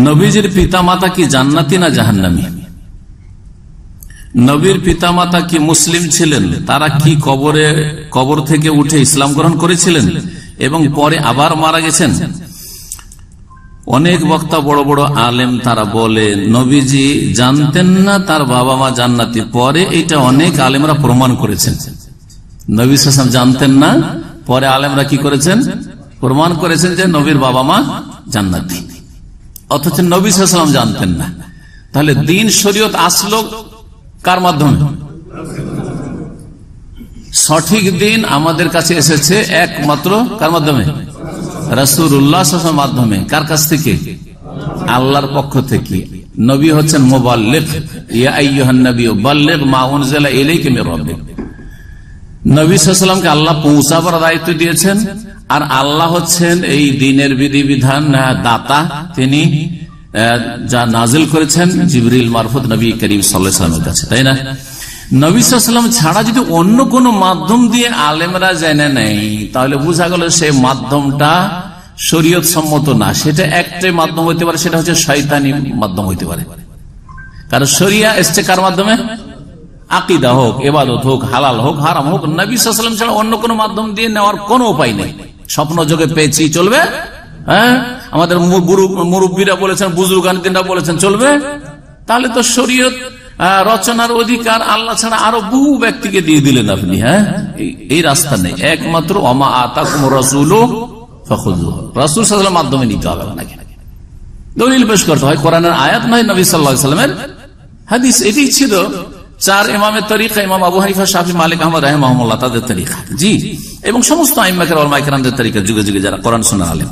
নবীজির পিতা মাতা কি জান্নাতি না জাহান্নামী? নবীর পিতা মাতা কি মুসলিম ছিলেন? তারা কি কবর থেকে উঠে ইসলাম গ্রহণ করেছিলেন এবং পরে আবার মারা গেছেন? অনেক বক্তা, বড় বড় আলেম তারা বলে নবীজি জানতেন না তার বাবা মা জান্নাতি। পরে এটা অনেক আলেমরা প্রমাণ করেছেন। নবী সাল্লাল্লাহু আলাইহি ওয়াসাল্লাম জানতেন না, পরে আলেমরা কি করেছেন? প্রমাণ করেছেন যে নবীর বাবা মা জান্নাতি, অথচ নবী সাল্লাল্লাহু আলাইহি ওয়াসাল্লাম জানতেন না। তাহলে দিন শরীয়ত আসলো কার মাধ্যমে? সঠিক দিন আমাদের কাছে এসেছে একমাত্র কার মাধ্যমে? রাসূলুল্লাহ সাল্লাল্লাহু আলাইহি ওয়াসাল্লামের মাধ্যমে। কার কাছ থেকে? আল্লাহর পক্ষ থেকে। নবী হচ্ছেন মুবাল্লিগ, ইয়া আইয়ুহান নাবিয়্যু বাল্লিগ মা উনজিলা ইলাইকা মির রাব্বিক। নবী সাল্লাল্লাহু আলাইহি ওয়াসাল্লামকে আল্লাহ পৌঁছাবার দায়িত্ব দিয়েছেন, আর আল্লাহ হচ্ছেন এই দিনের বিধিবিধান দাতা। তিনি যা নাজিল করেছেন জিবরিল মারফত নবী করিম সাল্লাল্লাহু আলাইহি ওয়াসাল্লামের কাছে, তাই না? নবী সাল্লাল্লাহু আলাইহি ওয়াসাল্লাম ছাড়া যদি অন্য কোন মাধ্যম দিয়ে আলেমরা জেনে নেয়, তাহলে বোঝা গেল সেই মাধ্যমটা শরীয়ত সম্মত না। সেটা একটাই মাধ্যম হইতে পারে, সেটা হচ্ছে শয়তানি মাধ্যম হইতে পারে। কারণ শরিয়া এসছে কার মাধ্যমে? আকীদা হোক, ইবাদত হোক, হালাল হোক, হারাম হোক, নবী সাল্লাল্লাহু আলাইহি ওয়াসাল্লাম ছাড়া অন্য কোন মাধ্যম দিয়ে নেওয়ার কোন উপায় নেই। স্বপ্ন যোগে পেয়েছি চলবে? হ্যাঁ, আমাদের মুরব্বীরা বলেছেন, বুজুর্গানরা বলেছেন চলবে? তাহলে তো শরীয়ত রচনার অধিকার আল্লাহ ছাড়া আরো বহু ব্যক্তিকে দিয়ে দিলেন আপনি। হ্যাঁ, এই রাস্তা নেই, একমাত্র ওমা আতাকুমুর রাসূলু ফাখুযুহু, রাসূল সাল্লাল্লাহু আলাইহি ওয়াসাল্লামের মাধ্যমে নিতে হবে আপনাকে। দলিল পেশ করতে হয়, কোরআনের আয়াত নয়, নবী সাল্লাল্লাহু আলাইহি ওয়াসাল্লামের হাদিস। এটাই ছিল চার ইমামের তরিকা, ইমাম আবু হানিফা, শাফি, মালিক, আহমদ রাহিমাহুল্লাহ, তাদের তরিকা। জি, এবং সমস্ত আইম্মা কেরামদের তরিকা, যুগে যুগে যারা কোরআন শোনার আলেম।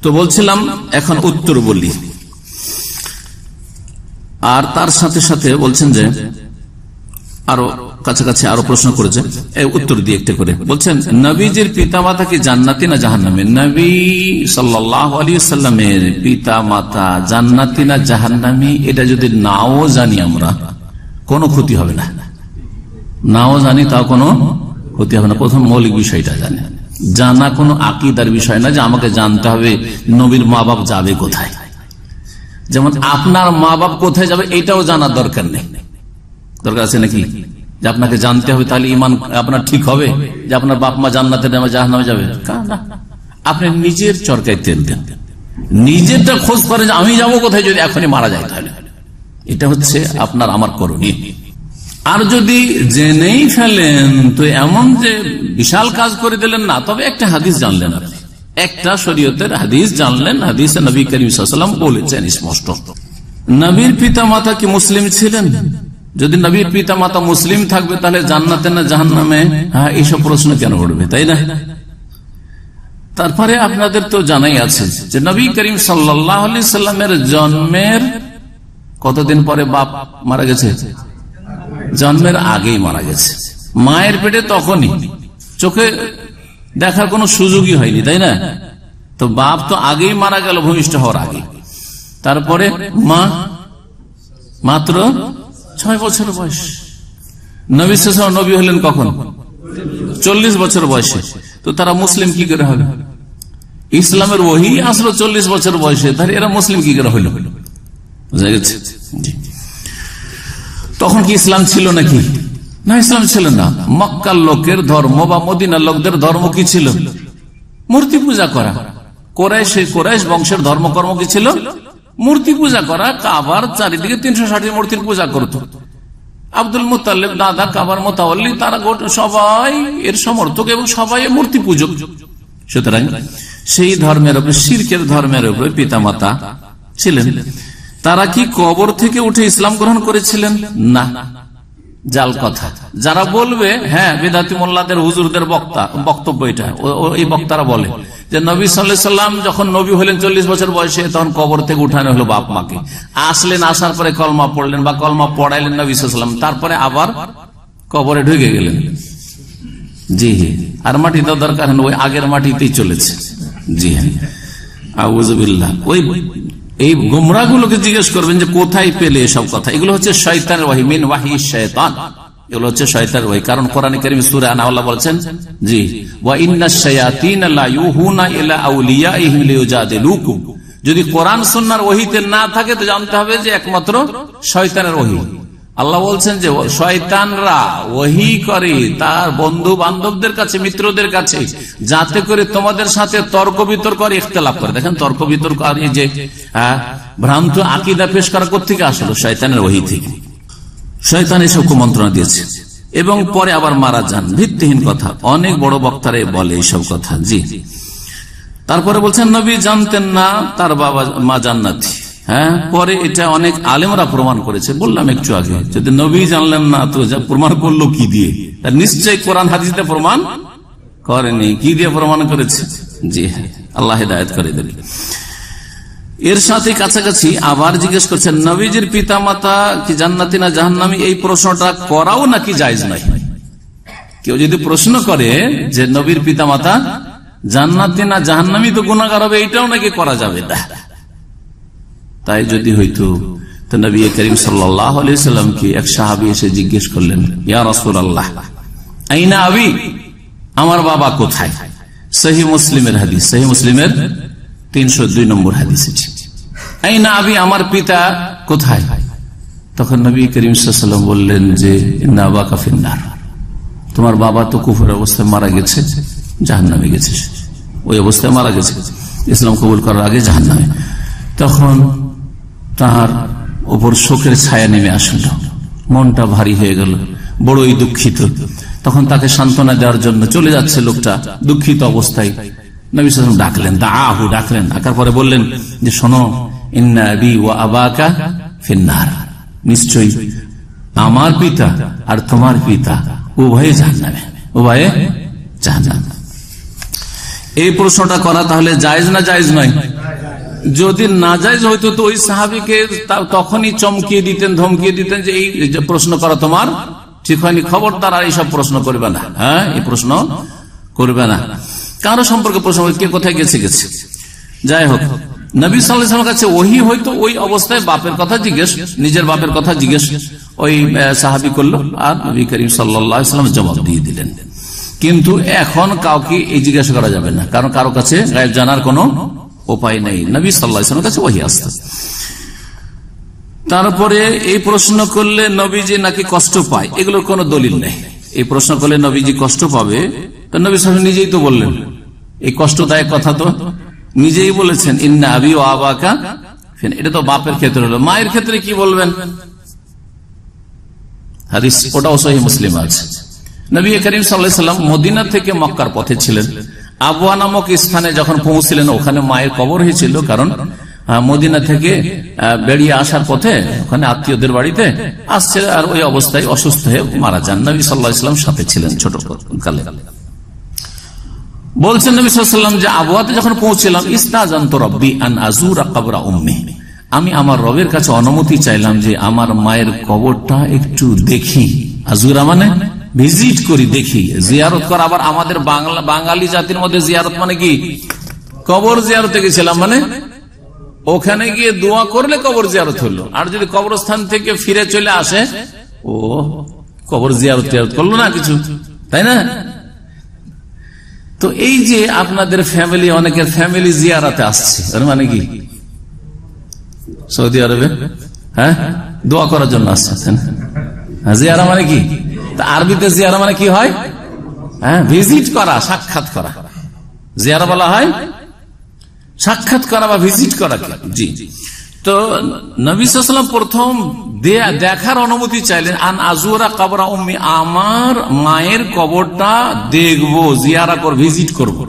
তো বলছিলাম, এখন উত্তর বলি। আর তার সাথে সাথে বলছেন যে আরো কাছাকাছি আরো প্রশ্ন করেছে, উত্তর দিয়ে একটা করে বলছেন, নবীজির পিতা মাতা কি জান্নাতি না জাহান্নামী? নবী সাল্লাল্লাহু আলাইহি ওয়াসাল্লামের পিতা মাতা জান্নাতি না জাহান্নামী, এটা যদি নাও জানি আমরা, কোনো ক্ষতি হবে না। নাও জানি তাও কোনো ক্ষতি হবে না। প্রথম মৌলিক বিষয়টা জানি, জানা কোনো আকীদার বিষয় না যে আমাকে জানতে হবে নবীর মা বাপ যাবে কোথায়। যেমন আপনার মা বাপ কোথায় যাবে এটাও জানার দরকার নেই। দরকার আছে নাকি যে আপনাকে জানতে হবে? তাহলে ইমান আপনার ঠিক হবে যে আপনার বাপ মা জান্নাতে যাবে জাহান্নামে যাবে? আপনি নিজের চরকায় তেল দেন, নিজেরটা খোঁজ করেন যে আমি যাবো কোথায় যদি এখনই মারা যায়। তাহলে এটা হচ্ছে আপনার আমার করণীয়। আর যদি জেনেই ফেলেন তো এমন যে বিশাল কাজ করে দিলেন না, তবে একটা হাদিস জানলেন, আপনি একটা শরীয়তের হাদিস জানলেন, হাদিসে নবী করিম সাল্লাল্লাহু আলাইহি ওয়াসাল্লাম বলেছেন স্পষ্ট। নবীর পিতা মাতা কি মুসলিম ছিলেন? যদি নবীর পিতা মাতা মুসলিম থাকবে তাহলে জান্নাতে না জাহান্নামে? হ্যাঁ, এইসব প্রশ্ন কেন উঠবে, তাই না? তারপরে আপনাদের তো জানাই আছে যে নবী করিম সাল্লাল্লাহু আলাইহি ওয়াসাল্লামের জন্মের কতদিন পরে বাপ মারা গেছে? জন্মের আগেই মারা গেছে। মায়ের পেটে তখনই, চোখে দেখার কোনো সুযোগই হয়নি, তাই না? তো বাপ তো আগেই মারা গেল, ভূমিষ্ঠ হওয়ার আগে। তারপরে মা মাত্র 6 বছর বয়স। নবী সাল্লাল্লাহু আলাইহি ওয়াসাল্লাম নবী হলেন কখন? 40 বছর বয়সে। তো তারা মুসলিম কি করে হবে? ইসলামের ওহী আসলো 40 বছর বয়সে, তাহলে এরা মুসলিম কি করে হলো? বুঝা গেছে? তখন কি ইসলাম ছিল নাকি? না, ইসলাম ছিল না। মক্কার লোকের ধর্ম বা মদিনার লোকদের ধর্ম কি ছিল? মূর্তি পূজা করা। কুরাইশ বংশের ধর্মকর্ম কি ছিল? মূর্তি পূজা করা। কাবার চারিদিকে 360 মূর্তির পূজা করত। আব্দুল মুত্তালিব দাদা কাবার মোতাওয়াল্লি, তারা সবাই এর সমর্থক এবং সবাই মূর্তি পূজক। সুতরাং সেই ধর্মের উপরে, শিরকের ধর্মের উপরে পিতা মাতা ছিলেন। তারা কি কবর থেকে উঠে ইসলাম গ্রহণ করেছিলেন? না, জাল কথা। যারা বলবে, হ্যাঁ, বিদাতি মোল্লাদের হুজুরদের বক্তব্য এটা, এই বক্তারা বলে যে নবী সাল্লাল্লাহু আলাইহি ওয়াসাল্লাম যখন নবী হলেন 40 বছর বয়সে, তখন কবর থেকে উঠানো হলো বাপ মাকে। আসলেন, আসার পরে কলমা পড়লেন বা কলমা পড়াইলেন নবী সাল্লাল্লাহু আলাইহি ওয়াসাল্লাম, তারপরে আবার কবরে ঢুকে গেলেন। জি, আর মাটি তো দরকার নেই, ওই আগের মাটিতেই চলেছে। জি হ্যাঁ, আউযুবিল্লাহ। এই গোমরাগুলোকে জিজ্ঞেস করবেন যে কোথায় পেলে এসব কথা? এগুলো হচ্ছে শয়তানের ওহী, মিন ওয়াহি শায়তান। এগুলো হচ্ছে শয়তানের ওহী। কারণ কোরআনে কারীমে সূরা আনআম বলেছেন, জি, ওয়া ইন্নাশ শায়াতিন লা ইউহুনা ইলা আউলিয়াইহিম লিউজাদিলুকুম যদি কোরআন সুন্নাহর ওহীতে না থাকে তো জানতে হবে যে একমাত্র শয়তানের ওহী। আল্লাহ বলছেন যে শয়তানরা ওহী করে তার বন্ধু বান্ধবদের কাছে, মিত্রদের কাছে, যাতে করে তোমাদের সাথে তর্ক বিতর্ক আর ইখতিলাফ করে। দেখেন তর্ক বিতর্ক আর এই যে ভ্রান্ত আকীদা পেশ করা কোত্থেকে আসলো? শয়তানের ওহী থেকে। শয়তান এসব কুমন্ত্রণা দিয়েছে এবং পরে আবার মারা যান। ভিত্তিহীন কথা, অনেক বড় বক্তারা বলে এইসব কথা। জি, তারপরে বলছেন নবী জানতেন না তার বাবা মা জান্নাতি। হ্যাঁ, পরে এটা অনেক আলেমরা প্রমাণ করেছে। বললাম একটু আগে, যদি নবী জানলেন না তো প্রমাণ করলো কি দিয়ে? তার নিশ্চয়ই কোরআন হাদিসে প্রমাণ করেনি। কি দিয়ে প্রমাণ করেছে? জি হ্যাঁ, আল্লাহ হিদায়াত করে দেবে। এর সাথে কাছাকাছি আবার জিজ্ঞেস করছেন নবীজির পিতা মাতা কি জান্নাতি না জাহান্নামী, এই প্রশ্নটা করাও নাকি জায়েজ নাই? কেউ যদি প্রশ্ন করে যে নবীর পিতা মাতা জান্নাতি না জাহান্নামী তো গুনাহগার হবে, এইটাও নাকি করা যাবে না। তাই যদি হইতো তো নবী করিম সাল্লাল্লাহু আলাইহি সাল্লামকে এক সাহাবী এসে জিজ্ঞেস করলেন, ইয়া রাসূলুল্লাহ আইনা আবি, আমার বাবা কোথায়? সহিহ মুসলিমের হাদিস, সহিহ মুসলিমের 302 নম্বর হাদিস। আইনা আবি, আমার পিতা কোথায়? তখন নবী করিম সাল্লাল্লাহু আলাইহি সাল্লাম বললেন যে ইন্না আবাকা ফিন্নার, তোমার বাবা তো কুফর অবস্থায় মারা গেছে, জাহান্নামে গেছে, ওই অবস্থায় মারা গেছে, ইসলাম কবুল করার আগে জাহান্নামে। তখন তাহার উপর শোকের ছায়া নেমে আসল, মনটা ভারী হয়ে গেল, বড়ই দুঃখিত। তখন তাকে সান্ত্বনা দেওয়ার জন্য চলে যাচ্ছে লোকটা দুঃখিত অবস্থায়। নবী সাল্লাল্লাহু আলাইহি ওয়াসাল্লাম ডাকলেন, দাআহু, ডাকলেন। আকার পরে বললেন যে শোনো, ইন্না আবি ওয়া আবাকা ফিন্নার, নিশ্চয়ই আমার পিতা আর তোমার পিতা উভয়ে জাহান্নামে, উভয়ে জাহান্নামে। এই প্রশ্নটা করা তাহলে জায়েজ না জায়েজ নয়? যদি না জায়েজ হইতো তো ওই সাহাবীকে তখনই চমকিয়ে দিতেন, ধমকিয়ে দিতেন যে এই প্রশ্ন করা তোমার ঠিক হয়নি, খবরদার আর এইসব প্রশ্ন করবে না। হ্যাঁ, এই প্রশ্ন করবে না। কারো সম্পর্কে প্রশ্ন, কে কোথায় গেছে গেছে। যাই হোক, নবী সাল্লাল্লাহু আলাইহি ওয়াসাল্লামের কাছে ওহী হয়তো ওই অবস্থায় বাপের কথা জিজ্ঞেস, নিজের বাপের কথা জিজ্ঞেস ওই সাহাবী করলো, আর নবী করিম সাল্লাল্লাহু আলাইহি ওয়াসাল্লাম জবাব দিয়ে দিলেন। কিন্তু এখন কাউকে এই জিজ্ঞাসা করা যাবে না, কারণ কারো কাছে গায়েব জানার কোনো উপায় নেই। নবী সাল্লাল্লাহু আলাইহি ওয়াসাল্লামের কাছে ওহী আসছে। তারপরে এই প্রশ্ন করলে নবীজি নাকি কষ্ট পায়, এগুলোর কোনো দলিল নেই। এই প্রশ্ন করলে নবীজি কষ্ট পাবে, তো নবী সাল্লাল্লাহু আলাইহি ওয়াসাল্লাম নিজেই তো বললেন, এই কষ্টদায়ক কথা তো নিজেই বলেছেন, ইন্না আবি ওয়া আবাকা। এটা তো বাপের ক্ষেত্রে হলো। মায়ের ক্ষেত্রে কি বলবেন? হাদিস ওটাও সহিহ মুসলিম আছে। নবী করিম সাল্লাল্লাহু আলাইহি ওয়াসাল্লাম মদিনা থেকে মক্কার পথে ছিলেন। আবওয়া নামক স্থানে যখন পৌঁছলেন, ওখানে মায়ের কবর হয়েছিল, কারণ মদিনা থেকে বেরিয়ে আসার পথে ওখানে আত্মীয়দের বাড়িতে আসছে, আর ওই অবস্থায় অসুস্থ হয়ে মারা যান। নবী সাল্লাল্লাহু আলাইহি ওয়াসাল্লাম সাথে ছিলেন ছোট কালে। বলছেন নবী সাল্লাল্লাহু আলাইহি ওয়াসাল্লাম যে আবওয়াতে যখন পৌঁছলাম, ইস্তাযানতু রাব্বি আন আযুরা কবরা উম্মি, আমি আমার রবের কাছে অনুমতি চাইলাম যে আমার মায়ের কবরটা একটু দেখি। আযুরা মানে ভিজিট করি, দেখি, জিয়ারত করা। আবার আমাদের বাঙালি জাতির মধ্যে জিয়ারত মানে কি? কবর জিয়ারতে গেছিলাম, মানে ওখানে গিয়ে দোয়া করলে কবর জিয়ারত হলো। আর যদি কবরস্থান থেকে ফিরে চলে আসে, ও কবর জিয়ারত করলো না কিছু, তাই না? তো এই যে আপনাদের ফ্যামিলি, অনেকের ফ্যামিলি জিয়ারাতে আসছে, মানে কি সৌদি আরবে হ্যাঁ দোয়া করার জন্য আসছে। জিয়ারা মানে কি? আরবিতে জিয়ারা মানে কি হয়? হ্যাঁ, ভিজিট করা, সাক্ষাৎ করা। জিয়ারা বলা হয় সাক্ষাৎ করা বা ভিজিট করা। জি, তো নবী সাল্লাল্লাহু আলাইহি ওয়াসাল্লাম প্রথম দেখার অনুমতি চাইলেন, আন আযুরা কবরা উম্মি, আমার মায়ের কবরটা দেখবো, জিয়ারা কর, ভিজিট করবো।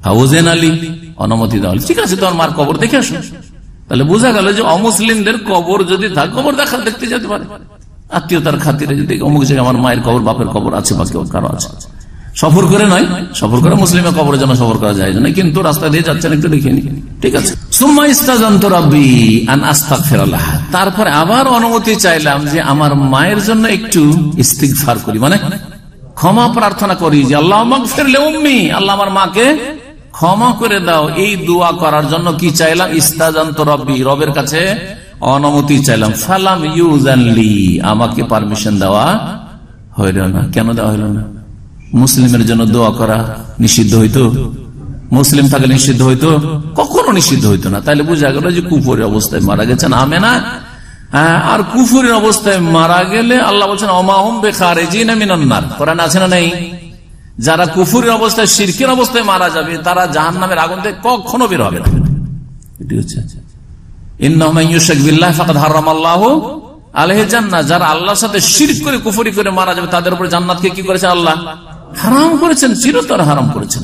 হাউজেন আলী অনুমতি দেওয়া, ঠিক আছে তোমার মার কবর দেখে আসুন। তাহলে বোঝা গেল যে অমুসলিমদের কবর যদি থাকে, কবর দেখতে যেতে পারে, আত্মীয়তার খাতিরে। যদি অমুক জায়গায় আমার মায়ের কবর, বাপের কবর আছে বা কেউ কারো আছে, সফর করে নয়, সফর করে মুসলিমের কবরের জন্য সফর করা যায় না, কিন্তু রাস্তা দিয়ে যাচ্ছেন একটু দেখে নি, ঠিক আছে। সুম্মা ইস্তাযানতু রাব্বি আন আস্তাগফির লাহা, তারপরে আবার অনুমতি চাইলাম যে আমার মায়ের জন্য একটু ইস্তিগফার করি, মানে ক্ষমা প্রার্থনা করি, যে আল্লাহুম্মা মাগফির লি উম্মি, আল্লাহ আমার মাকে ক্ষমা করে দাও। এই দোয়া করার জন্য কি চাইলাম? ইস্তাযানতু রাব্বি, রবের কাছে অনুমতি চাইলাম। ফালাম ইউযান লি, আমাকে পারমিশন দেওয়া হইল না। কেন দেওয়া হইল না? মুসলিমের জন্য দোয়া করা নিষিদ্ধ হইতো? মুসলিম থাকলে নিষিদ্ধ হইতো? কখনো নিষিদ্ধ হইতো না। তাহলে বোঝা গেল যে কুফরি অবস্থায় মারা গেছেন আমেনা। আর কুফরের অবস্থায় মারা গেলে আল্লাহ বলছেন ওমাহুম বিখারিজিনা মিনান নার। কোরআন আছে না নেই? যারা কুফরের অবস্থায় শিরকের অবস্থায় মারা যাবে তারা জাহান্নামের আগুন থেকে কখনো বের হবে না। এটি হচ্ছে ইন্নাহু মান ইউশরিক বিল্লাহি ফাকাদ হারামাল্লাহু আলাইহি জান্নাহ। যারা আল্লাহর সাথে শিরক করে কুফরি করে মারা যাবে তাদের উপর জান্নাতকে কি করেছেন? আল্লাহ হারাম করেছেন, চিরতরে হারাম করেছেন।